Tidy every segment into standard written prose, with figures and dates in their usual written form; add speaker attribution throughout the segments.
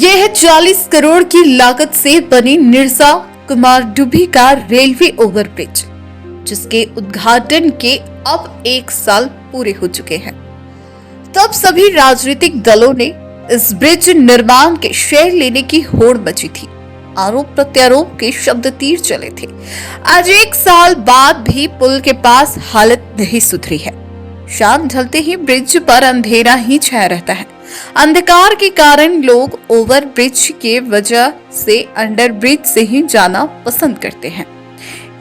Speaker 1: ये है 40 करोड़ की लागत से बनी निरसा कुमार डुबी का रेलवे ओवरब्रिज, जिसके उद्घाटन के अब 1 साल पूरे हो चुके हैं। तब सभी राजनीतिक दलों ने इस ब्रिज निर्माण के शेयर लेने की होड़ मची थी। आरोप प्रत्यारोप के शब्द तीर चले थे। आज 1 साल बाद भी पुल के पास हालत नहीं सुधरी है। शाम ढलते ही ब्रिज पर अंधेरा ही छाया रहता है। अंधकार के कारण लोग ओवर ब्रिज के वजह से अंडर ब्रिज से ही जाना पसंद करते हैं।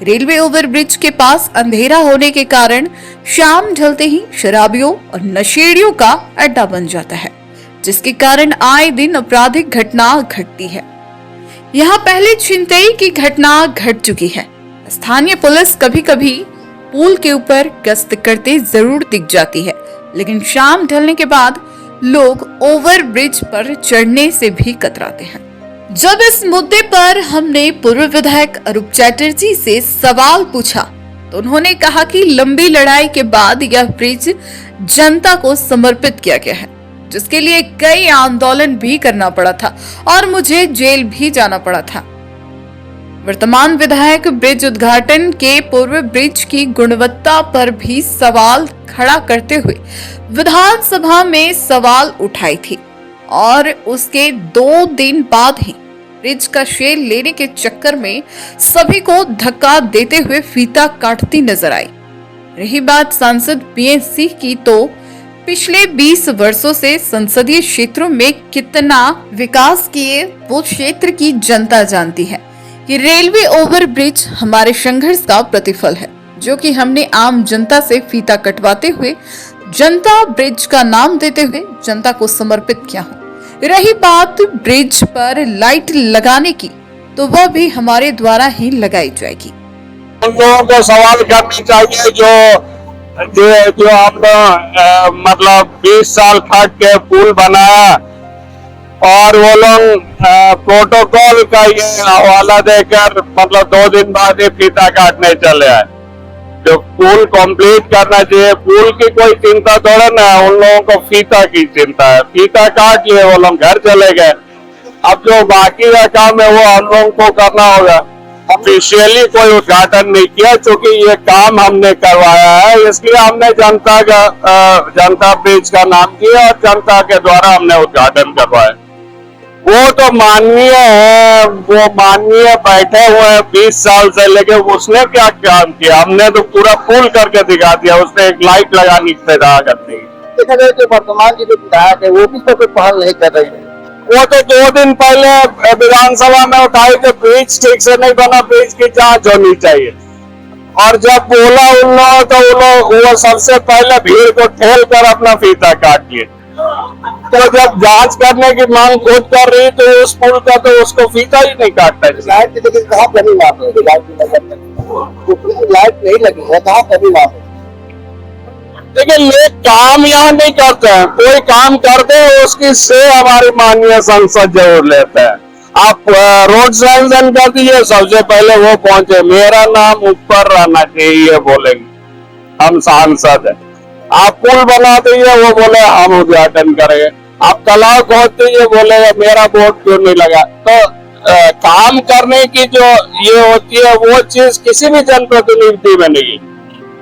Speaker 1: रेलवे ओवर ब्रिज के पास अंधेरा होने के कारण शाम ढलते ही शराबियों और नशेड़ियों का अड्डा बन जाता है, जिसके कारण आए दिन आपराधिक घटना घटती है। यहाँ पहले छिनतई की घटना घट चुकी है। स्थानीय पुलिस कभी कभी पुल के ऊपर गश्त करते जरूर दिख जाती है, लेकिन शाम ढलने के बाद लोग ओवर ब्रिज पर चढ़ने से भी कतराते हैं। जब इस मुद्दे पर हमने पूर्व विधायक अरूप चैटर्जी से सवाल पूछा तो उन्होंने कहा कि लंबी लड़ाई के बाद यह ब्रिज जनता को समर्पित किया गया है, जिसके लिए कई आंदोलन भी करना पड़ा था और मुझे जेल भी जाना पड़ा था। वर्तमान विधायक ब्रिज उद्घाटन के पूर्व ब्रिज की गुणवत्ता पर भी सवाल खड़ा करते हुए विधानसभा में सवाल उठाई थी और उसके 2 दिन बाद ही ब्रिज का शेयर लेने के चक्कर में सभी को धक्का देते हुए फीता काटती नजर आई। रही बात सांसद पीएनसी की, तो पिछले 20 वर्षों से संसदीय क्षेत्रों में कितना विकास किए वो क्षेत्र की जनता जानती है। कि रेलवे ओवर ब्रिज हमारे संघर्ष का प्रतिफल है, जो कि हमने आम जनता से फीता कटवाते हुए जनता ब्रिज का नाम देते हुए जनता को समर्पित किया हो। रही बात ब्रिज पर लाइट लगाने की, तो वह भी हमारे द्वारा ही लगाई जाएगी।
Speaker 2: उन लोगों को सवाल करनी चाहिए जो आपने मतलब 20 साल खट के पुल बनाया और वो लोग प्रोटोकॉल का ये हवाला देकर मतलब 2 दिन बाद ये फीता काटने चले आए। जो पुल कंप्लीट करना चाहिए, पुल की कोई चिंता थोड़ा ना, उन लोगों को फीता की चिंता है। फीता काट लिए, वो लोग घर चले गए। अब जो बाकी का काम है वो हम लोगों को करना होगा। ऑफिशियली कोई उद्घाटन नहीं किया, क्योंकि ये काम हमने करवाया है, इसलिए हमने जनता ब्रिज का नाम दिया और जनता के द्वारा हमने उद्घाटन करवाया। वो तो माननीय है, वो माननीय बैठे हुए हैं 20 साल से, लेकिन उसने क्या काम किया? हमने तो पूरा पुल करके दिखा दिया। उसने एक लाइट लगानी था करने की।
Speaker 3: देखा जाए तो वर्तमान की जो विधायक है वो भी तो कोई पहल नहीं कर रही है।
Speaker 2: वो तो 2 दिन पहले विधानसभा में उठाई कि ब्रिज ठीक से नहीं बना, ब्रिज की जांच होनी चाहिए। और जब बोला उन लोगों तो वो सबसे पहले भीड़ को ठेल कर अपना फीता काट लिए। तो जब जांच करने की मांग खुद कर रही तो उस पुल का तो उसको फीता ही नहीं काटता।
Speaker 3: लाइट लेकिन कहाँ बनी वहाँ पे लाइट नहीं लगी है, कहाँ बनी वहाँ पे?
Speaker 2: लेकिन लोग काम यहाँ नहीं करते हैं। कोई काम करते हैं उसकी से हमारी माननीय संसद जरूर लेते हैं। आप रोड सैंक्शन कर दीजिए, सबसे पहले वो पहुंचे, मेरा नाम ऊपर रहना चाहिए बोलेंगे, हम सांसद है। आप पुल बना दीजिए, वो बोले हम उद्घाटन करेंगे। आप तालाब खोद दीजिए, बोलेगा मेरा वोट क्यों नहीं लगा। तो काम करने की जो ये होती है वो चीज किसी भी जनप्रतिनिधि में नहीं।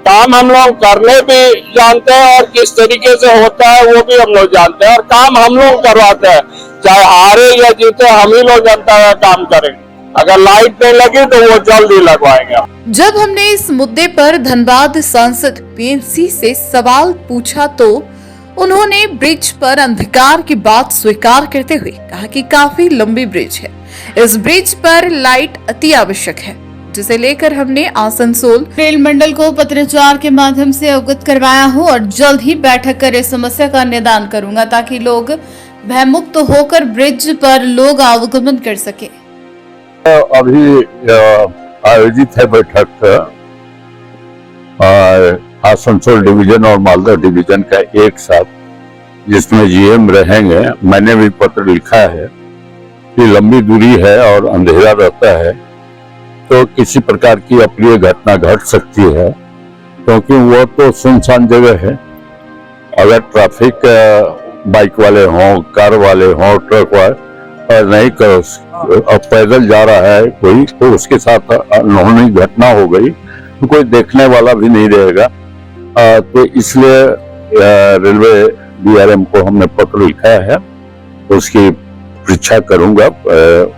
Speaker 2: काम हम लोग करने भी जानते हैं और किस तरीके से होता है वो भी हम लोग जानते हैं, और काम हम लोग करवाते हैं। चाहे हारे या जीते, हम ही लोग जनता का काम करेंगे। अगर लाइट नहीं लगी तो वो जल्दी लगवाएंगे।
Speaker 1: जब हमने इस मुद्दे पर धनबाद सांसद पीएनसी से सवाल पूछा तो उन्होंने ब्रिज पर अंधकार की बात स्वीकार करते हुए कहा कि काफी लंबी ब्रिज है। इस ब्रिज पर लाइट अति आवश्यक है, जिसे लेकर हमने आसनसोल रेल मंडल को पत्राचार के माध्यम से अवगत करवाया हूँ और जल्द ही बैठक कर इस समस्या का निदान करूंगा, ताकि लोग भयमुक्त होकर ब्रिज पर लोग आवागमन कर सके।
Speaker 4: अभी आयोजित है बैठक आसनसोल डिवीजन और मालदा डिवीजन का एक साथ, जिसमें जीएम रहेंगे। मैंने भी पत्र लिखा है कि लंबी दूरी है और अंधेरा रहता है, तो किसी प्रकार की अप्रिय घटना घट सकती है, क्योंकि वो तो सुनसान जगह है। अगर ट्रैफिक बाइक वाले हों, कार वाले हों, ट्रक वाले, नहीं कर, अब पैदल जा रहा है कोई तो उसके साथ अनहोनी घटना हो गई तो कोई देखने वाला भी नहीं रहेगा। तो इसलिए रेलवे डीआरएम को हमने पत्र लिखा है, उसकी परीक्षा करूंगा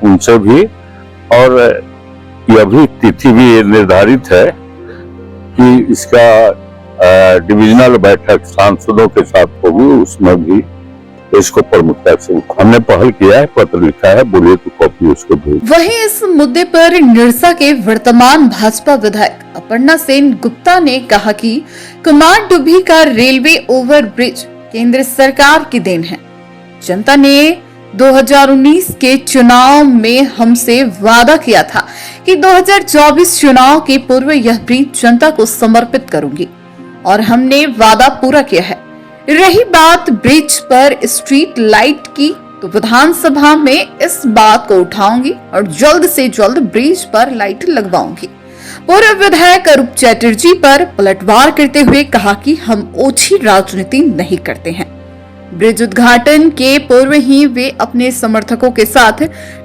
Speaker 4: उनसे भी। और यह भी तिथि भी निर्धारित है कि इसका डिविजनल बैठक सांसदों के साथ होगी, उसमें भी इसको प्रमुखता से हमने पहल किया है, पत्र लिखा है, बोलिए तो कॉपी उसको भेज।
Speaker 1: वहीं इस मुद्दे पर निरसा के वर्तमान भाजपा विधायक अपर्णा सेन गुप्ता ने कहा कि कुमारडुभी का रेलवे ओवरब्रिज केंद्र सरकार की देन है। जनता ने 2019 के चुनाव में हमसे वादा किया था कि 2024 चुनाव के पूर्व यह ब्रिज जनता को समर्पित करूंगी और हमने वादा पूरा किया है। रही बात ब्रिज पर स्ट्रीट लाइट की, तो विधानसभा में इस बात को उठाऊंगी और जल्द से जल्द ब्रिज पर लाइट लगवाऊंगी। पूर्व विधायक अरूप चैटर्जी पर पलटवार करते हुए कहा कि हम ओछी राजनीति नहीं करते हैं। ब्रिज उद्घाटन के पूर्व ही वे अपने समर्थकों के साथ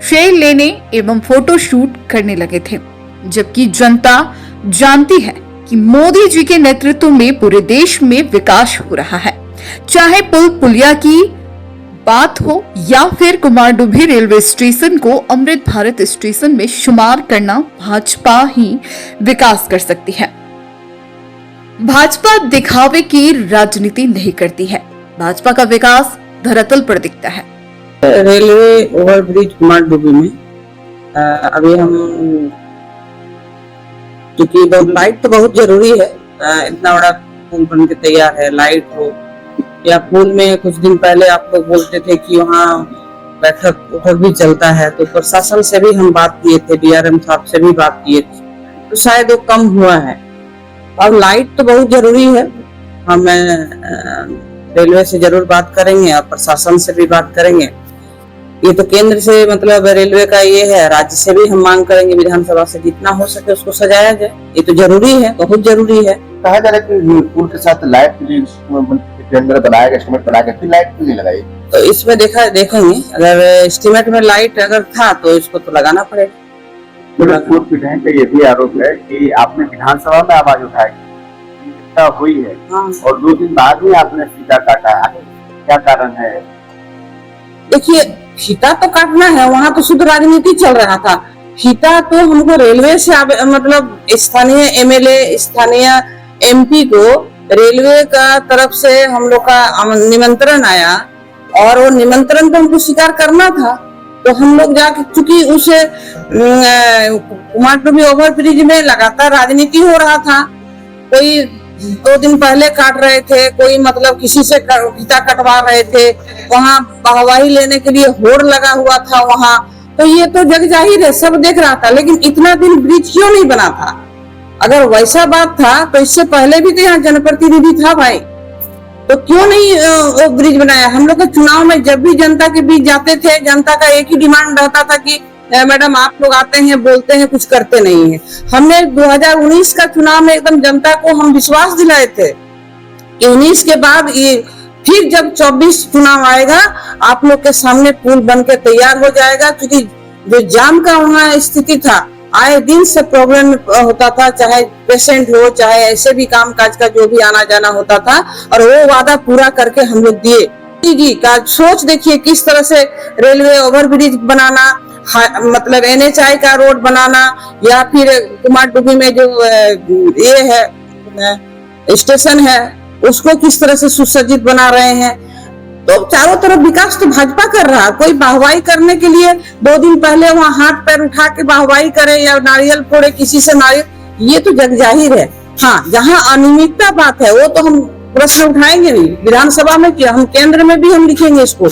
Speaker 1: शेयर लेने एवं फोटो शूट करने लगे थे, जबकि जनता जानती है कि मोदी जी के नेतृत्व में पूरे देश में विकास हो रहा है। चाहे पुल पुलिया की बात हो या फिर कुमारडुभी रेलवे स्टेशन को अमृत भारत स्टेशन में शुमार करना, भाजपा ही विकास कर सकती है। भाजपा दिखावे की राजनीति नहीं करती है, भाजपा का विकास धरातल पर दिखता है।
Speaker 5: रेलवे ओवरब्रिज कुमारडुभी में अभी हम, क्योंकि लाइट तो बहुत जरूरी है, इतना बड़ा पुल बन के तैयार है, लाइट हो या पुल में कुछ दिन पहले आप लोग बोलते थे कि वहाँ बैठक उठक भी चलता है, तो प्रशासन से भी हम बात किए थे, डीआरएम साहब से भी बात किए थे, तो शायद वो कम हुआ है। अब लाइट तो बहुत जरूरी है, हम रेलवे से जरूर बात करेंगे और प्रशासन से भी बात करेंगे। ये तो केंद्र से मतलब रेलवे का ये है, राज्य से भी हम मांग करेंगे, विधानसभा से जितना हो सके उसको सजाया जाए। ये तो जरूरी है, बहुत जरूरी है।
Speaker 3: कहा जा रहा है कि पुल के साथ लाइट टेंडर बनाया गया, एस्टिमेट बना के फिर लाइट क्यों नहीं लगाई?
Speaker 5: तो इसमें देखेंगे अगर एस्टिमेट में लाइट अगर था तो इसको तो लगाना पड़ेगा।
Speaker 3: पूर्व विधायक का ये भी आरोप है कि आपने विधानसभा में आवाज उठाई हुई है,
Speaker 5: हाँ।
Speaker 3: और 2 दिन बाद ही आपने फीता काटा, क्या कारण है?
Speaker 5: देखिए, फीता तो काटना है, वहाँ तो शुद्ध राजनीति चल रहा था। फीता तो हमको रेलवे से मतलब स्थानीय एमएलए, स्थानीय एमपी को रेलवे का तरफ से हम लोग का निमंत्रण आया और वो निमंत्रण तो हमको स्वीकार करना था। तो हम लोग जाके, चूंकि उस कुमारडुभी ओवरब्रिज में लगातार राजनीति हो रहा था, कोई 2 दिन पहले काट रहे थे, कोई मतलब किसी से फीता कटवा रहे थे, वहाँ वाहवाही लेने के लिए होड़ लगा हुआ था वहाँ, तो ये तो जग जाहिर है, सब देख रहा था। लेकिन इतना दिन ब्रिज क्यों नहीं बना था? अगर वैसा बात था तो इससे पहले भी तो यहाँ जनप्रतिनिधि था भाई, तो क्यों नहीं ब्रिज बनाया? हम लोग के चुनाव में जब भी जनता के बीच जाते थे, जनता का एक ही डिमांड रहता था कि मैडम आप लोग आते हैं, बोलते हैं, कुछ करते नहीं है। हमने 2019 का चुनाव में एकदम जनता को हम विश्वास दिलाए थे। 19 के बाद ये फिर जब 24 चुनाव आएगा, आप लोग के सामने पुल बन के तैयार हो जाएगा, क्योंकि जो जाम का वहाँ स्थिति था, आए दिन से प्रॉब्लम होता था, चाहे पेशेंट हो, चाहे ऐसे भी काम काज का जो भी आना जाना होता था, और वो वादा पूरा करके हम लोग दिए। जी का सोच देखिए, किस तरह से रेलवे ओवरब्रिज बनाना, मतलब NHI का रोड बनाना, या फिर कुमारडुभी में जो ये है स्टेशन है उसको किस तरह से सुसज्जित बना रहे हैं। तो चारों तरफ विकास तो भाजपा कर रहा है। कोई वाहवाही करने के लिए 2 दिन पहले वहाँ हाथ पैर उठा के वाहवाही करे या नारियल फोड़े किसी से नारियल, ये तो जग जाहिर है। हाँ, जहाँ अनियमितता बात है वो तो हम प्रश्न उठाएंगे नहीं, विधानसभा में किया, हम केंद्र में भी हम लिखेंगे इसको,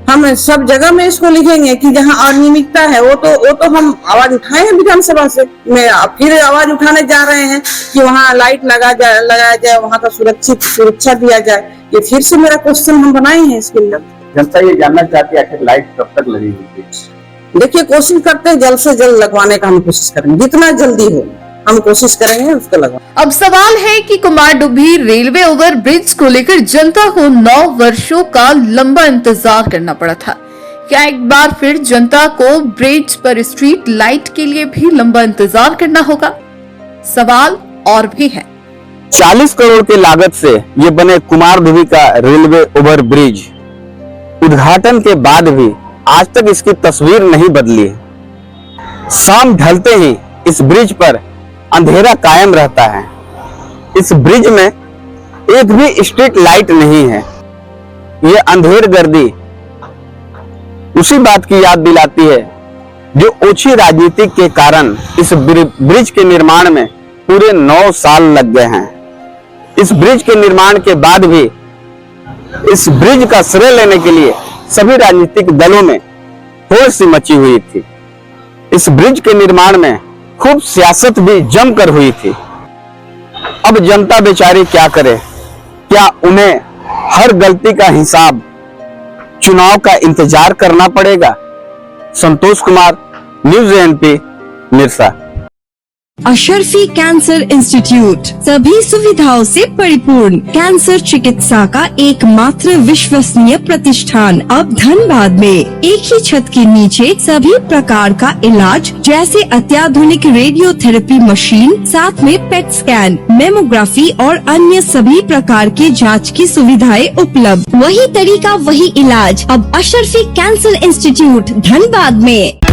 Speaker 5: हम सब जगह में इसको लिखेंगे कि जहाँ अनियमितता है वो तो हम आवाज उठाए हैं विधानसभा से। मैं फिर आवाज उठाने जा रहे हैं कि वहाँ लाइट लगाया जाए, वहाँ का सुरक्षा दिया जाए। ये फिर से मेरा क्वेश्चन हम बनाए हैं इसके लिए।
Speaker 3: जनता ये जानना चाहती है आखिर लाइट कब तक लगेगी?
Speaker 5: देखिए, कोशिश करते हैं जल्द से जल्द लगवाने का, हम कोशिश करेंगे, जितना जल्दी हो हम कोशिश करेंगे उसको लगा।
Speaker 1: अब सवाल है कि कुमारडुभी रेलवे ओवरब्रिज को लेकर जनता को 9 वर्षों का लंबा इंतजार करना पड़ा था। क्या एक बार फिर जनता को ब्रिज पर स्ट्रीट लाइट के लिए भी लंबा इंतजार करना होगा? सवाल और भी है।
Speaker 6: 40 करोड़ की लागत से ये बने कुमारडुभी का रेलवे ओवर ब्रिज उद्घाटन के बाद भी आज तक इसकी तस्वीर नहीं बदली है। शाम ढलते ही इस ब्रिज पर अंधेरा कायम रहता है। इस ब्रिज में एक भी स्ट्रीट लाइट नहीं है। ये अंधेर गर्दी उसी बात की याद दिलाती है जो ओछी राजनीति के कारण इस ब्रिज के निर्माण में पूरे 9 साल लग गए हैं। इस ब्रिज के निर्माण के बाद भी इस ब्रिज का श्रेय लेने के लिए सभी राजनीतिक दलों में होड़ सी मची हुई थी। इस ब्रिज के निर्माण में खूब सियासत भी जमकर हुई थी। अब जनता बेचारी क्या करे? क्या उन्हें हर गलती का हिसाब चुनाव का इंतजार करना पड़ेगा? Santosh Kumar, news ANP, Nirsa.
Speaker 7: Ashrafi cancer institute सभी सुविधाओं से परिपूर्ण कैंसर चिकित्सा का एकमात्र विश्वसनीय प्रतिष्ठान अब धनबाद में एक ही छत के नीचे सभी प्रकार का इलाज जैसे अत्याधुनिक रेडियोथेरेपी मशीन, साथ में पेट स्कैन, मेमोग्राफी और अन्य सभी प्रकार की जांच की सुविधाएं उपलब्ध। वही तरीका वही इलाज अब अशरफी कैंसर इंस्टीट्यूट धनबाद में।